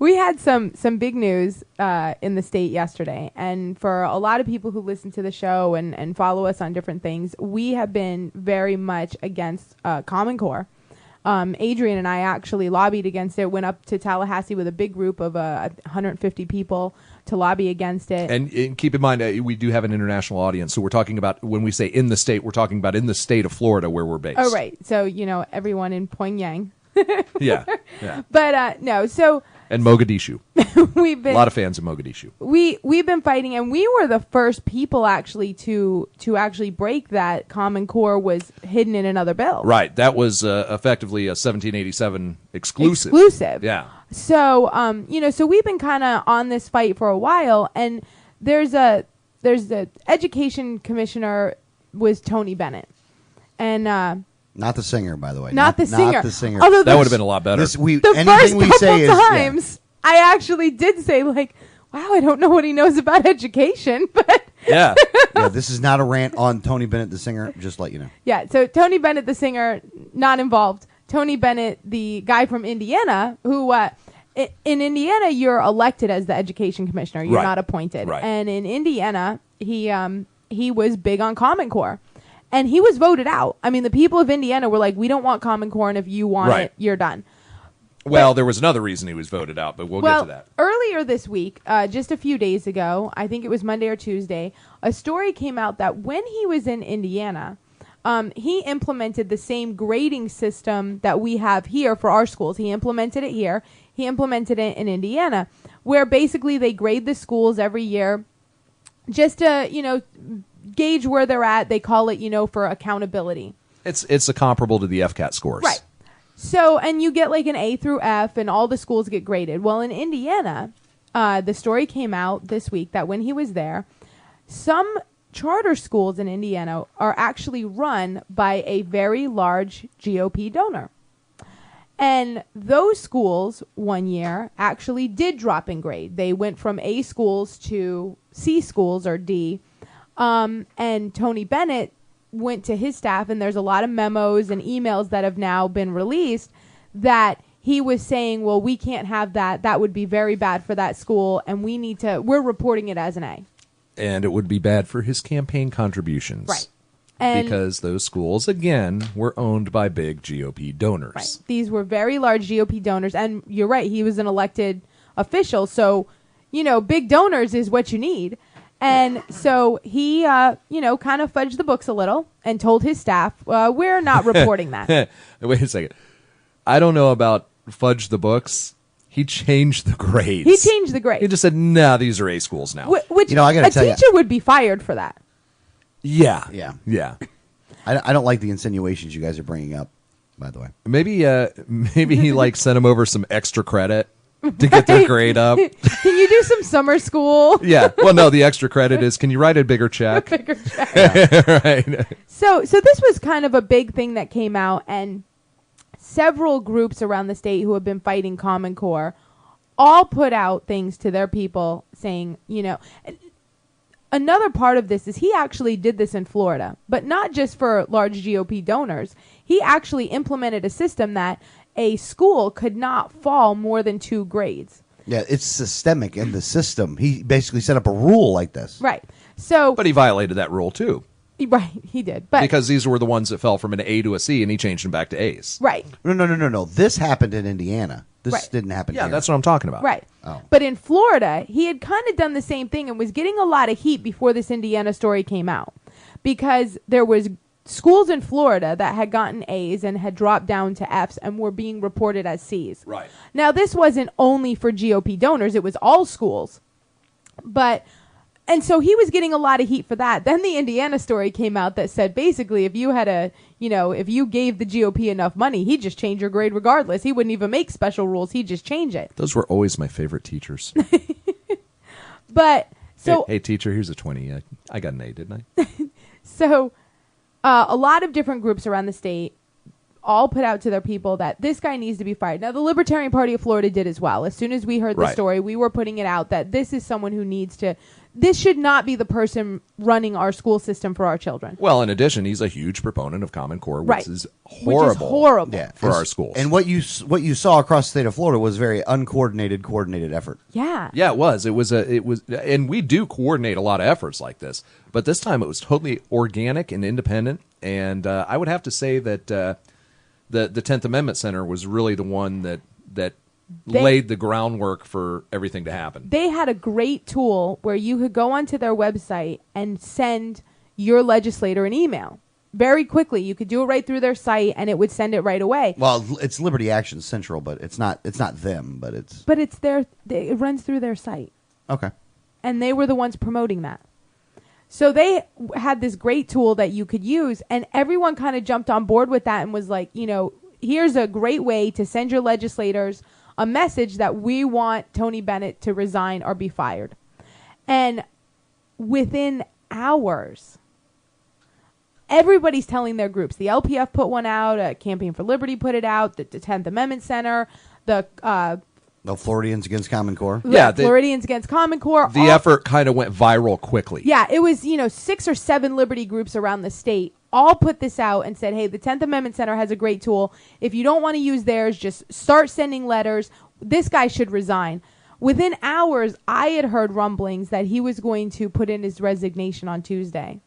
We had some big news in the state yesterday, and for a lot of people who listen to the show and follow us on different things, we have been very much against Common Core. Adrian and I actually lobbied against it, went up to Tallahassee with a big group of 150 people to lobby against it. And keep in mind, we do have an international audience, so we're talking about, when we say in the state, we're talking about in the state of Florida where we're based. Oh, right. So, everyone in Pyongyang. Yeah. But, no, so... And Mogadishu. A lot of fans of Mogadishu. We've been fighting, and we were the first people actually to actually break that Common Core was hidden in another bill. Right. That was effectively a 1787 exclusive. Yeah. So, so we've been kind of on this fight for a while, and there's the education commissioner was Tony Bennett, and not the singer, by the way. Not the singer. Not the singer. Although that would have been a lot better. The first couple times, I actually did say, like, wow, I don't know what he knows about education, but... Yeah. Yeah, this is not a rant on Tony Bennett, the singer, just to let you know. Yeah, so Tony Bennett, the singer, not involved. Tony Bennett, the guy from Indiana, who... in Indiana, you're elected as the education commissioner. You're not appointed. Right. And in Indiana, he was big on Common Core. And he was voted out. I mean, the people of Indiana were like, we don't want Common Core, and if you want it, you're done. Well, there was another reason he was voted out, but we'll get to that. Earlier this week, just a few days ago, I think it was Monday or Tuesday, a story came out that when he was in Indiana, he implemented the same grading system that we have here for our schools. He implemented it here. He implemented it in Indiana, where basically they grade the schools every year just to, gauge where they're at. They call it, for accountability. It's a comparable to the FCAT scores. Right. So, and you get like an A through F, and all the schools get graded. Well, in Indiana, the story came out this week that when he was there, some charter schools in Indiana are actually run by a very large GOP donor. And those schools one year actually did drop in grade. They went from A schools to C schools, or D. And Tony Bennett went to his staff, and there's a lot of memos and emails that have now been released that he was saying, well, we can't have that. That would be very bad for that school, and we're reporting it as an A. And it would be bad for his campaign contributions. Right. And because those schools, again, were owned by big GOP donors. Right. These were very large GOP donors, and you're right, he was an elected official, so, big donors is what you need. And so he, kind of fudged the books a little and told his staff, we're not reporting that. Wait a second. I don't know about fudge the books. He changed the grades. He changed the grades. He just said, nah, these are A schools now. Which I gotta tell teacher would be fired for that. Yeah. Yeah. I don't like the insinuations you guys are bringing up, by the way. Maybe he sent him over some extra credit to get their grade up. Can you do some summer school? Yeah. Well, no, the extra credit is, can you write a bigger check? A bigger check. Right. So this was kind of a big thing that came out, and several groups around the state who have been fighting Common Core all put out things to their people saying, another part of this is he actually did this in Florida, but not just for large GOP donors. He actually implemented a system that a school could not fall more than 2 grades. Yeah, it's systemic in the system. He basically set up a rule like this. Right. So, but he violated that rule too. Right, he did. But because these were the ones that fell from an A to a C, and he changed them back to A's. Right. No. This happened in Indiana. This didn't happen here. Yeah, that's what I'm talking about. Right. Oh. But in Florida, he had kind of done the same thing and was getting a lot of heat before this Indiana story came out. Because there was schools in Florida that had gotten A's and had dropped down to F's and were being reported as C's. Right. Now, this wasn't only for GOP donors. It was all schools. And so he was getting a lot of heat for that. Then the Indiana story came out that said basically if you had if you gave the GOP enough money, he'd just change your grade regardless. He wouldn't even make special rules. He'd just change it. Those were always my favorite teachers. But so... Hey, teacher, here's a 20. I got an A, didn't I? So a lot of different groups around the state all put out to their people that this guy needs to be fired. Now, the Libertarian Party of Florida did as well. As soon as we heard the story, we were putting it out that this is someone who needs to... this should not be the person running our school system for our children. Well, in addition, he's a huge proponent of Common Core, which Right. is horrible. Which is horrible. Yeah. For our schools. And what you saw across the state of Florida was very coordinated effort. Yeah. Yeah, it was. And we do coordinate a lot of efforts like this, but this time it was totally organic and independent. And I would have to say that the 10th Amendment Center was really the one that laid the groundwork for everything to happen. They had a great tool where you could go onto their website and send your legislator an email very quickly. You could do it right through their site, and it would send it right away. Well, it's Liberty Action Central, but it's not them, but it's But it's it runs through their site, okay. and they were the ones promoting that. So they had this great tool that you could use, and everyone kind of jumped on board with that and was like, here's a great way to send your legislators a message that we want Tony Bennett to resign or be fired. And within hours, everybody's telling their groups. The LPF put one out, Campaign for Liberty put it out, the 10th Amendment Center, the Floridians Against Common Core. Yeah, Floridians Against Common Core. The effort kind of went viral quickly. Yeah, it was, 6 or 7 Liberty groups around the state all put this out and said, hey, the 10th Amendment Center has a great tool. If you don't want to use theirs, just start sending letters. This guy should resign. Within hours, I had heard rumblings that he was going to put in his resignation on Tuesday.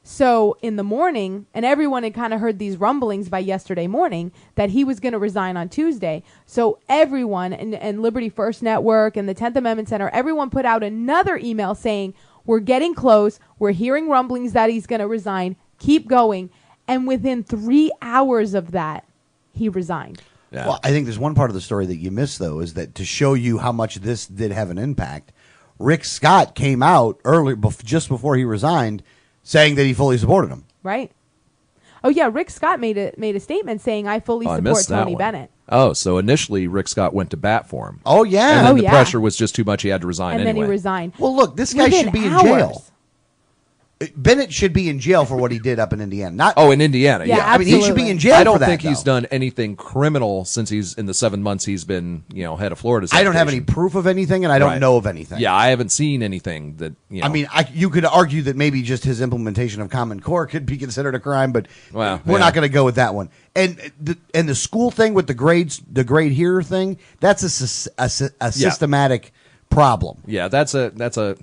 So in the morning, and everyone had kind of heard these rumblings by yesterday morning that he was going to resign on Tuesday. So everyone, and Liberty First Network and the 10th Amendment Center, everyone put out another email saying, we're getting close. We're hearing rumblings that he's going to resign. Keep going. And within 3 hours of that, he resigned. Yeah. Well, I think there's one part of the story that you missed, though, is that to show you how much this did have an impact, Rick Scott came out early, just before he resigned, saying that he fully supported him. Right. Oh, yeah. Rick Scott made a statement saying, I fully I support missed that Tony one. Bennett. Oh, so initially Rick Scott went to bat for him. Oh, yeah. And then Oh, the yeah. pressure was just too much. He had to resign And anyway. then he resigned. Well, look, this guy Within should be in hours. jail. Bennett should be in jail for what he did up in Indiana. Not, Oh, in Indiana, Yeah, yeah. I mean, he should be in jail I don't for that, think he's though. done anything criminal since he's in the 7 months he's been, head of Florida. I don't have any sanitation. proof of anything, and I don't Right. know of anything. Yeah, I haven't seen anything that, I mean, you could argue that maybe just his implementation of Common Core could be considered a crime, but Well, we're yeah. not going to go with that one. And the school thing with the grades, the grade here thing, that's a systematic problem. yeah, that's a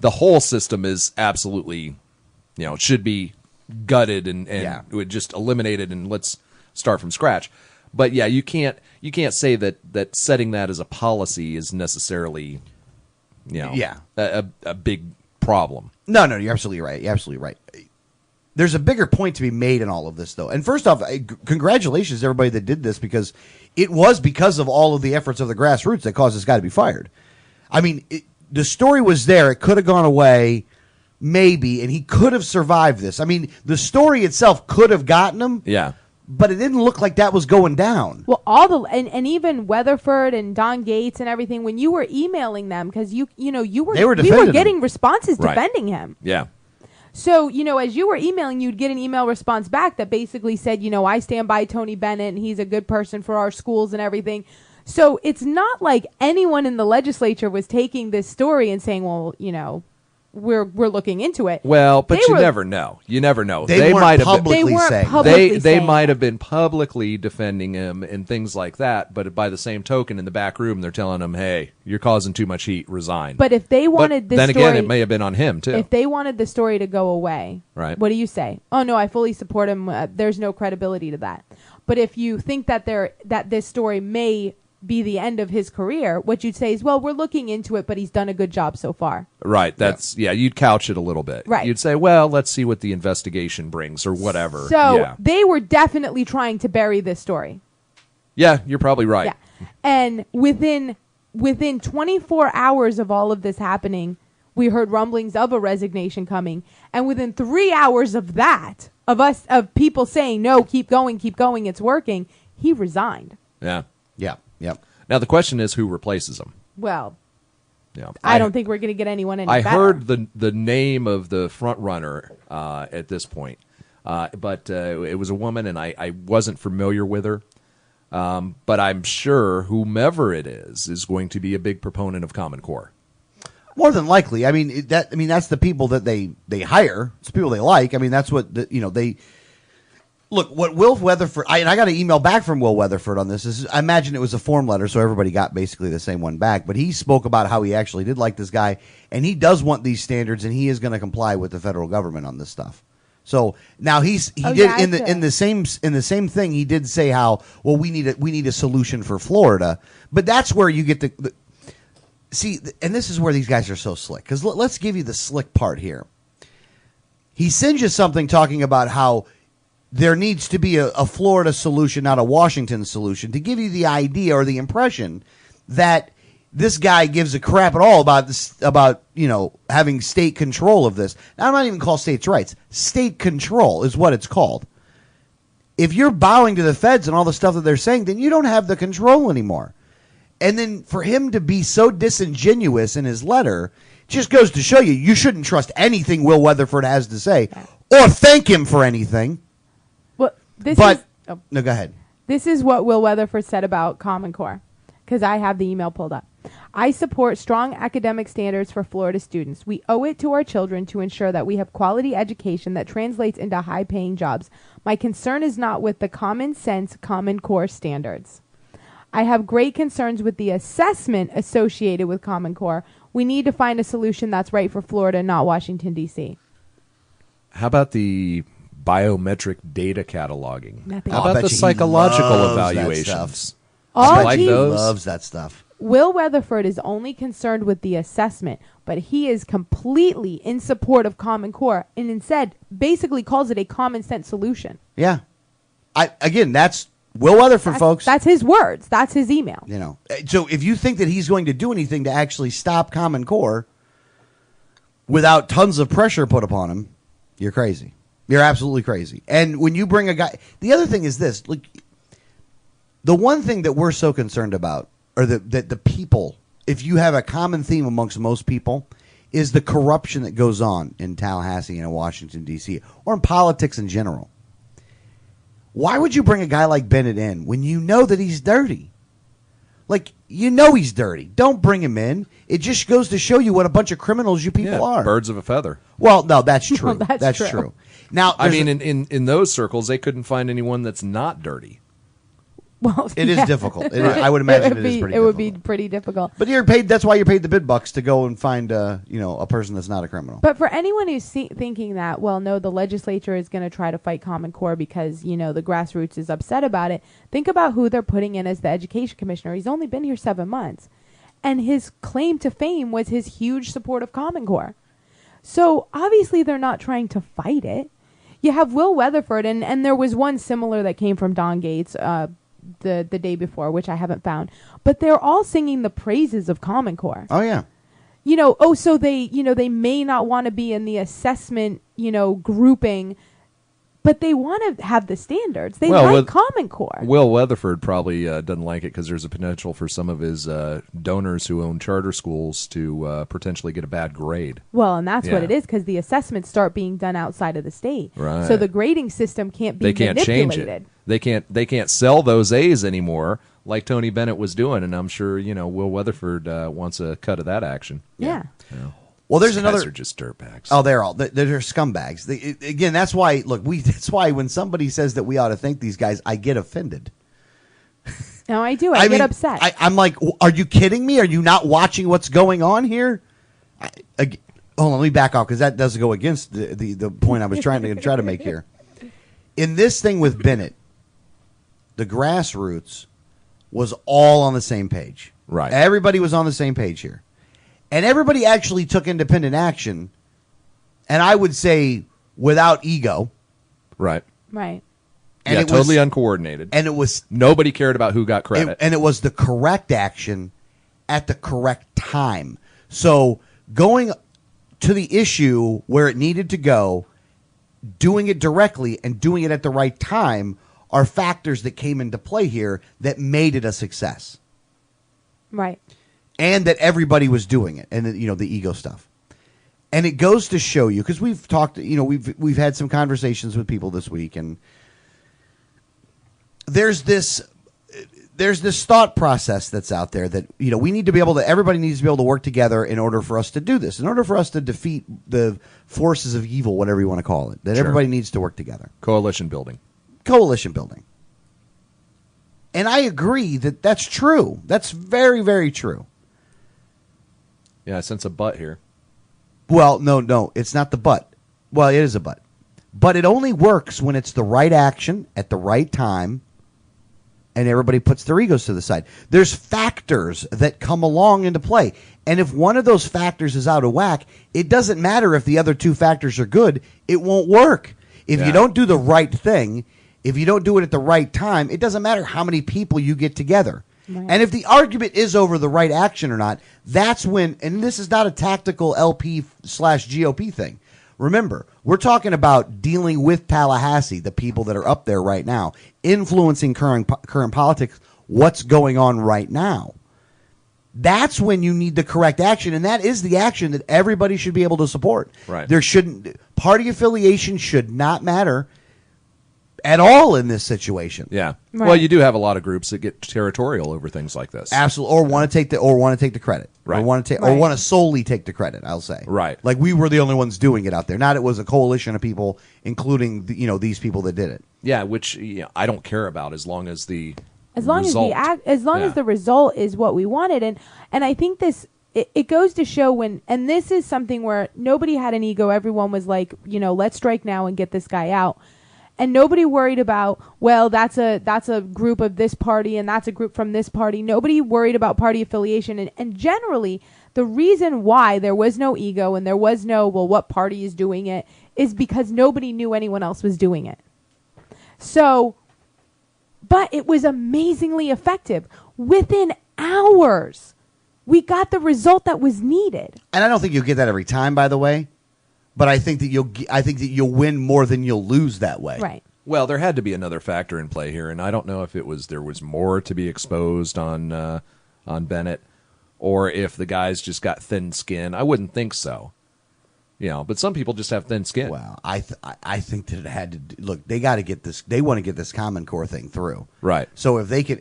the whole system is absolutely, should be gutted and Yeah. would just eliminated and let's start from scratch. But yeah, you can't say that setting that as a policy is necessarily, Yeah. a big problem. No, you're absolutely right. You're absolutely right. There's a bigger point to be made in all of this, though. And first off, congratulations to everybody that did this, because it was because of all of the efforts of the grassroots that caused this guy to be fired. I mean, the story was there. It could have gone away, maybe, and he could have survived this. I mean, the story itself could have gotten him, Yeah. but it didn't look like that was going down. Well, and even Weatherford and Don Gates and everything, when you were emailing them, because we were defending getting him. responses Right. defending him. Yeah. So, as you were emailing, you'd get an email response back that basically said, I stand by Tony Bennett and he's a good person for our schools and everything. So it's not like anyone in the legislature was taking this story and saying, well, we're looking into it. Well, but They you were- never know. You never know. They weren't might have publicly They weren't saying public- that. publicly they saying might that. have been publicly defending him and things like that, but by the same token, in the back room, they're telling him, "Hey, you're causing too much heat. Resign." But if they wanted this then story, again, it may have been on him too. if they wanted the story to go away, Right. what do you say? Oh no, I fully support him. There's no credibility to that. But if you think that this story may be the end of his career, what you'd say is, well, we're looking into it, but he's done a good job so far. Right. That's you'd couch it a little bit. Right. You'd say, well, let's see what the investigation brings or whatever. So yeah. they were definitely trying to bury this story. Yeah, you're probably right. Yeah. And within 24 hours of all of this happening, we heard rumblings of a resignation coming. And within 3 hours of that, of people saying, no, keep going, it's working, he resigned. Yeah. Yeah, yep. Now the question is, who replaces him? Well, Yeah. I don't think we're going to get anyone any I better. heard the name of the front runner at this point, but it was a woman, and I wasn't familiar with her. But I'm sure whomever it is going to be a big proponent of Common Core. More than likely. I mean, that's the people that they hire. It's the people they like. I mean, that's what they look. What Will Weatherford, I got an email back from Will Weatherford on this. I imagine it was a form letter, so everybody got basically the same one back. But he spoke about how he actually did like this guy, and he does want these standards, and he is going to comply with the federal government on this stuff. So now in the same thing he did say how, well, we need a solution for Florida, but that's where you get the see, and this is where these guys are so slick, because let's give you the slick part here. He sends you something talking about how there needs to be a Florida solution, not a Washington solution, to give you the idea or the impression that this guy gives a crap at all about this, about having state control of this. Now, I'm not even called states' rights. State control is what it's called. If you're bowing to the feds and all the stuff that they're saying, then you don't have the control anymore. And then for him to be so disingenuous in his letter just goes to show you shouldn't trust anything Will Weatherford has to say or thank him for anything. Well, no, go ahead. This is what Will Weatherford said about Common Core, because I have the email pulled up. I support strong academic standards for Florida students. We owe it to our children to ensure that we have quality education that translates into high-paying jobs. My concern is not with the common sense Common Core standards. I have great concerns with the assessment associated with Common Core. We need to find a solution that's right for Florida, not Washington, D.C. How about the biometric data cataloging? Nothing. How about the psychological evaluations? He loves that stuff. Will Weatherford is only concerned with the assessment, but he is completely in support of Common Core and instead basically calls it a common sense solution. Yeah. That's Will Weatherford, folks. That's his words. That's his email. So if you think that he's going to do anything to actually stop Common Core without tons of pressure put upon him, you're crazy. You're absolutely crazy. And when you bring a guy, the other thing is this, look, the one thing that we're so concerned about, or that the people, if you have a common theme amongst most people, is the corruption that goes on in Tallahassee and in Washington, D.C., or in politics in general. Why would you bring a guy like Bennett in when you know that he's dirty? Like, he's dirty. Don't bring him in. It just goes to show you what a bunch of criminals you people are. Birds of a feather. Well, no, that's true. Well, that's true. Now, I mean, in those circles, they couldn't find anyone that's not dirty. Well, it is difficult. I would imagine it is pretty difficult. It would be pretty difficult. But you're paid. That's why you're paid the bid bucks to go and find a person that's not a criminal. But for anyone who's thinking that, well, no, the legislature is going to try to fight Common Core because the grassroots is upset about it. Think about who they're putting in as the education commissioner. He's only been here 7 months, and his claim to fame was his huge support of Common Core. So obviously they're not trying to fight it. You have Will Weatherford, and there was one similar that came from Don Gates the day before, which I haven't found. But they're all singing the praises of Common Core. Oh, yeah. So they may not want to be in the assessment, grouping, but they want to have the standards. They like Common Core. Will Weatherford probably doesn't like it because there's a potential for some of his donors who own charter schools to potentially get a bad grade. Well, and that's what it is, because the assessments start being done outside of the state. Right. So the grading system can't be manipulated. Change it. They can't sell those A's anymore like Tony Bennett was doing, and I'm sure Will Weatherford wants a cut of that action. Yeah. Well, there's These another. guys are just dirtbags. Oh, they're scumbags. Again, that's why. Look, that's why when somebody says that we ought to thank these guys, I get offended. No, I do. I get upset. I'm like, are you kidding me? Are you not watching what's going on here? Hold on, let me back off because that does go against the point I was trying to make here. In this thing with Bennett, the grassroots was all on the same page. Right. Everybody was on the same page here. And everybody actually took independent action, and I would say without ego. Right. Right. And it totally uncoordinated. And it was... Nobody cared about who got credit. And it was the correct action at the correct time. So going to the issue where it needed to go, doing it directly and doing it at the right time are factors that came into play here that made it a success. Right. And that everybody was doing it, and the ego stuff. And it goes to show you, because we've talked, we've had some conversations with people this week, and there's this there's this thought process that's out there that, we need to be able to, everybody needs to be able to work together in order for us to do this, in order for us to defeat the forces of evil, whatever you want to call it, that everybody needs to work together. Coalition building. And I agree that that's true. That's very, very true. Yeah, I sense a but here. Well, no, it's not the but. Well, it is a but. But it only works when it's the right action at the right time and everybody puts their egos to the side. There's factors that come along into play. And if one of those factors is out of whack, it doesn't matter if the other two factors are good. It won't work. If you don't do the right thing, if you don't do it at the right time, it doesn't matter how many people you get together. Right. And if the argument is over the right action or not, that's when, and this is not a tactical LP/GOP thing. Remember, we're talking about dealing with Tallahassee, the people that are up there right now, influencing current politics, what's going on right now. That's when you need the correct action, and that is the action that everybody should be able to support. Right. Party affiliation should not matter at all in this situation. Yeah. Right. Well, you do have a lot of groups that get territorial over things like this. Absolutely, or want to take the credit. Right. Or want to solely take the credit, I'll say. Right. Like we were the only ones doing it out there. Not it was a coalition of people, including these people that did it. Yeah, which I don't care about as long as the as long result. as the result is what we wanted. And I think this it goes to show and this is something where nobody had an ego. Everyone was like, let's strike now and get this guy out. And nobody worried about, well, that's a group of this party and that's a group from this party. Nobody worried about party affiliation. And generally, the reason why there was no ego and there was no, well, what party is doing it, is because nobody knew anyone else was doing it. So, but it was amazingly effective. Within hours, we got the result that was needed. And I don't think you'll get that every time, by the way. But I think that you'll win more than you'll lose that way. Right. Well, there had to be another factor in play here, and I don't know if there was more to be exposed on Bennett, or if the guys just got thin skin. I wouldn't think so. But some people just have thin skin. Well, I think that it had to look. They got to get this. They want to get this Common Core thing through. Right. So if they could,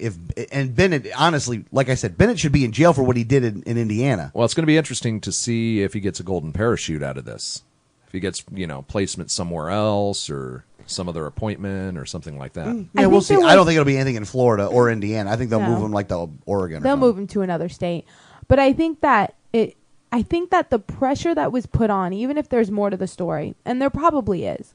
and Bennett, honestly, like I said, Bennett should be in jail for what he did in Indiana. Well, it's going to be interesting to see if he gets a golden parachute out of this. If he gets, placement somewhere else or some other appointment or something like that. Yeah, we'll see. I don't think it'll be anything in Florida or Indiana. I think they'll move him like the Oregon. They'll move him to another state. But I think that the pressure that was put on, even if there's more to the story, and there probably is,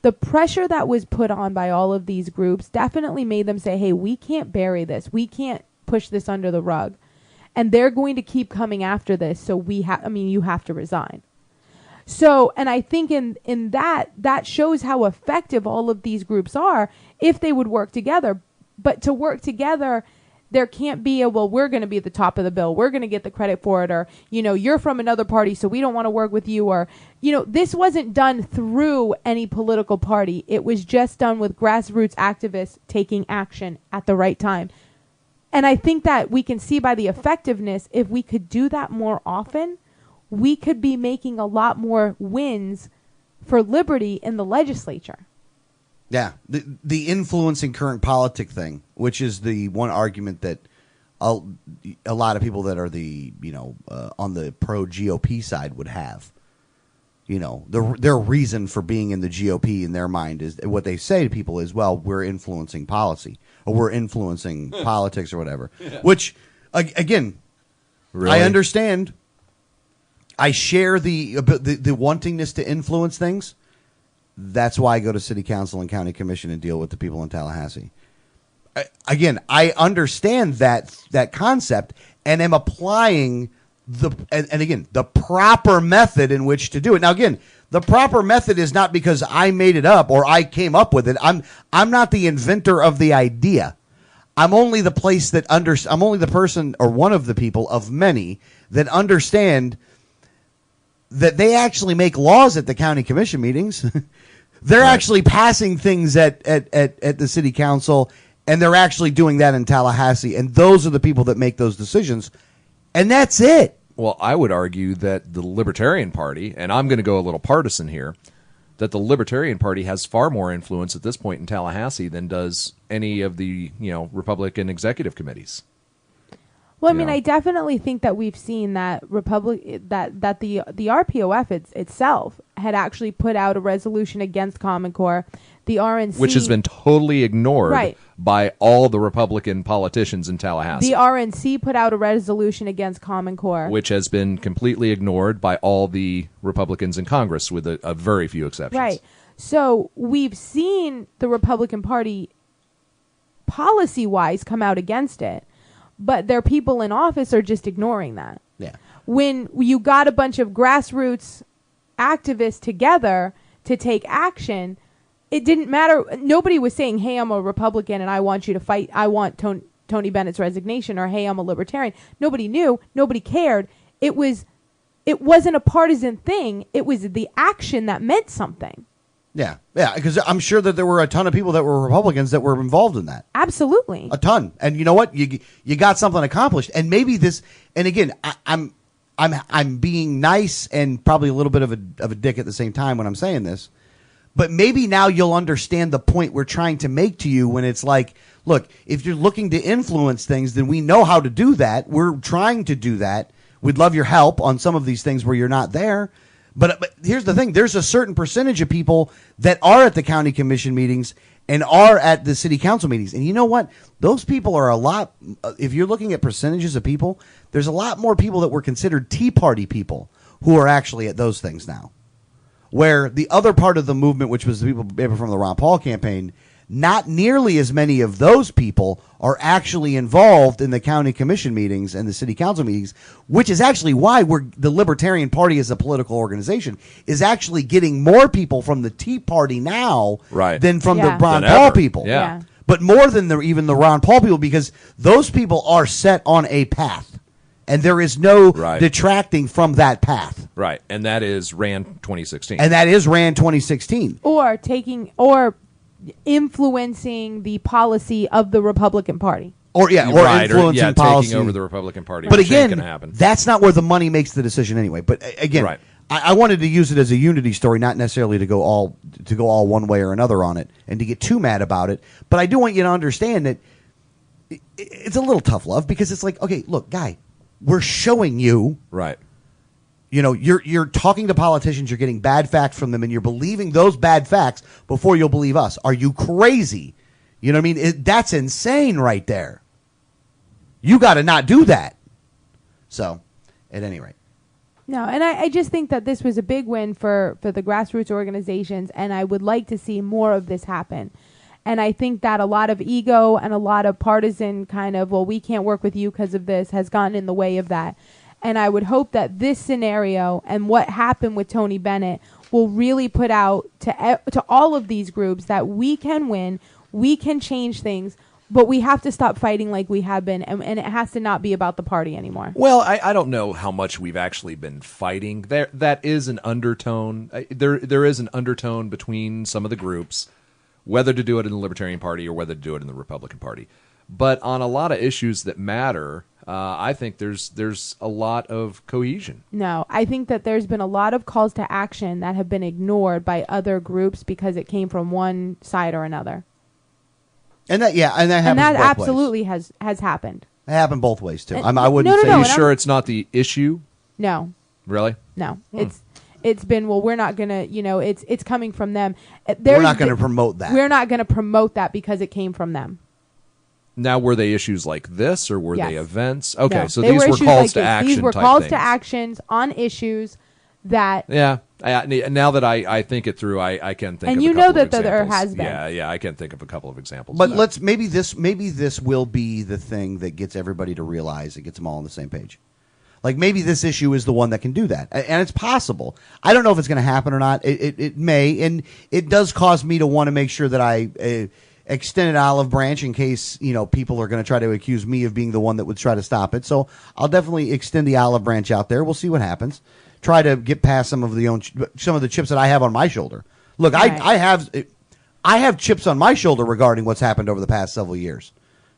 the pressure that was put on by all of these groups definitely made them say, hey, we can't bury this. We can't push this under the rug. And they're going to keep coming after this. So you have to resign. So, and I think in that shows how effective all of these groups are if they would work together. But to work together, there can't be we're going to be at the top of the bill. We're going to get the credit for it. Or, you're from another party, so we don't want to work with you. Or, this wasn't done through any political party. It was just done with grassroots activists taking action at the right time. And I think that we can see by the effectiveness, if we could do that more often, we could be making a lot more wins for liberty in the legislature. Yeah, the influencing current politic thing, which is the one argument that a lot of people that are on the pro GOP side would have. Their reason for being in the GOP in their mind is what they say to people is, well, we're influencing policy or we're influencing politics or whatever. Yeah. Which, again, really? I understand. I share the wantingness to influence things. That's why I go to city council and county commission and deal with the people in Tallahassee. I understand that concept and am applying the proper method in which to do it. Now, again, the proper method is not because I made it up or I came up with it. I'm not the inventor of the idea. I'm only the I'm only the person or one of the people of many that understand that they actually make laws at the county commission meetings. They're actually passing things at the city council, and they're actually doing that in Tallahassee. And those are the people that make those decisions. And that's it. Well, I would argue that the Libertarian Party, and I'm going to go a little partisan here, that the Libertarian Party has far more influence at this point in Tallahassee than does any of the Republican executive committees. Well, I mean, I definitely think that we've seen that the RPOF itself had actually put out a resolution against Common Core. The RNC, which has been totally ignored Right. by all the Republican politicians in Tallahassee. The RNC put out a resolution against Common Core, which has been completely ignored by all the Republicans in Congress, with a very few exceptions. Right. So we've seen the Republican Party policy-wise come out against it, but their people in office are just ignoring that. Yeah. When you got a bunch of grassroots activists together to take action, it didn't matter. Nobody was saying, hey, I'm a Republican and I want you to fight. I want Tony Bennett's resignation, or hey, I'm a Libertarian. Nobody knew. Nobody cared. It wasn't a partisan thing. It was the action that meant something. Yeah, because I'm sure that there were a ton of people that were Republicans that were involved in that. Absolutely. A ton. And you know what? You got something accomplished. And maybe this, and again, I'm being nice and probably a little bit of a dick at the same time when I'm saying this. But maybe now you'll understand the point we're trying to make to you when it's like, look, if you're looking to influence things, then we know how to do that. We're trying to do that. We'd love your help on some of these things where you're not there. But here's the thing. There's a certain percentage of people that are at the county commission meetings and are at the city council meetings. And you know what? Those people are a lot, if you're looking at percentages of people, there's a lot more people that were considered Tea Party people who are actually at those things now. Where the other part of the movement, which was the people from the Ron Paul campaign, not nearly as many of those people are actually involved in the county commission meetings and the city council meetings, which is actually why the Libertarian Party as a political organization is actually getting more people from the Tea Party now than from the Ron Paul people. Yeah. But more than even the Ron Paul people, because those people are set on a path. And there is no detracting from that path. Right. And that is RAND 2016. And that is RAND 2016. Or influencing the policy of the Republican Party. Or influencing policy. Taking over the Republican Party. But again, happen. That's not where the money makes the decision anyway. But again, I wanted to use it as a unity story, not necessarily to go all one way or another on it and to get too mad about it. But I do want you to understand that it's a little tough love, because it's like, okay, look, guy, we're showing you. Right. You know, you're talking to politicians, you're getting bad facts from them, and you're believing those bad facts before you'll believe us. Are you crazy? You know what I mean? That's insane right there. You got to not do that. So, at any rate. No, and I just think that this was a big win for the grassroots organizations, and I would like to see more of this happen. And I think that a lot of ego and a lot of partisan kind of, well, we can't work with you because of this, has gotten in the way of that. And I would hope that this scenario and what happened with Tony Bennett will really put out to all of these groups that we can win, we can change things, but we have to stop fighting like we have been, and it has to not be about the party anymore. Well, I don't know how much we've actually been fighting. That is an undertone. There is an undertone between some of the groups, whether to do it in the Libertarian Party or whether to do it in the Republican Party. But on a lot of issues that matter, I think there's a lot of cohesion. No, I think that there's been a lot of calls to action that have been ignored by other groups because it came from one side or another. And that happens both absolutely ways. has happened. It happened both ways too. And, I wouldn't say. Are you sure it's not the issue? No. Really? No. It's been, well, we're not gonna, it's coming from them. We're not going to promote that. We're not going to promote that because it came from them. Now, were they issues like this, or were they events? Okay, no, so these were calls to action. These were calls to actions on issues that. Yeah. Now that I think it through, I can think. And of you a know couple that of there examples. has been. Yeah, I can think of a couple of examples. But maybe this will be the thing that gets everybody to realize, it gets them all on the same page. Like, maybe this issue is the one that can do that, and it's possible. I don't know if it's going to happen or not. It may, and it does cause me to want to make sure that I extend an olive branch in case people are going to try to accuse me of being the one that would try to stop it. So I'll definitely extend the olive branch out there. We'll see what happens. Try to get past some of the chips that I have on my shoulder. Look, right. I have chips on my shoulder regarding what's happened over the past several years.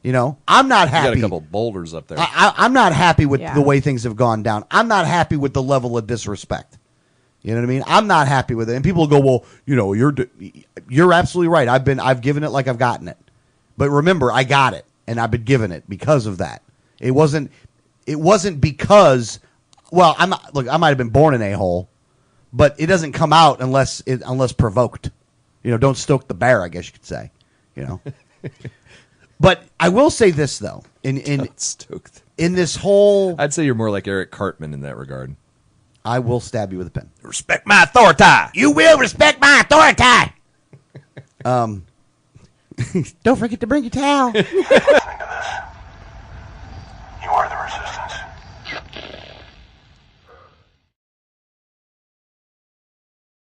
I'm not happy. You got a couple boulders up there. I'm not happy with the way things have gone down. I'm not happy with the level of disrespect. You know what I mean? I'm not happy with it, and people go, "Well, you're absolutely right. I've given it like I've gotten it." But remember, I got it, and I've been given it because of that. It wasn't because, well, I might have been born an a-hole, but it doesn't come out unless provoked. Don't stoke the bear, I guess you could say. But I will say this though, in this whole, I'd say you're more like Eric Cartman in that regard. I will stab you with a pen. Respect my authority. You will respect my authority. Don't forget to bring your towel.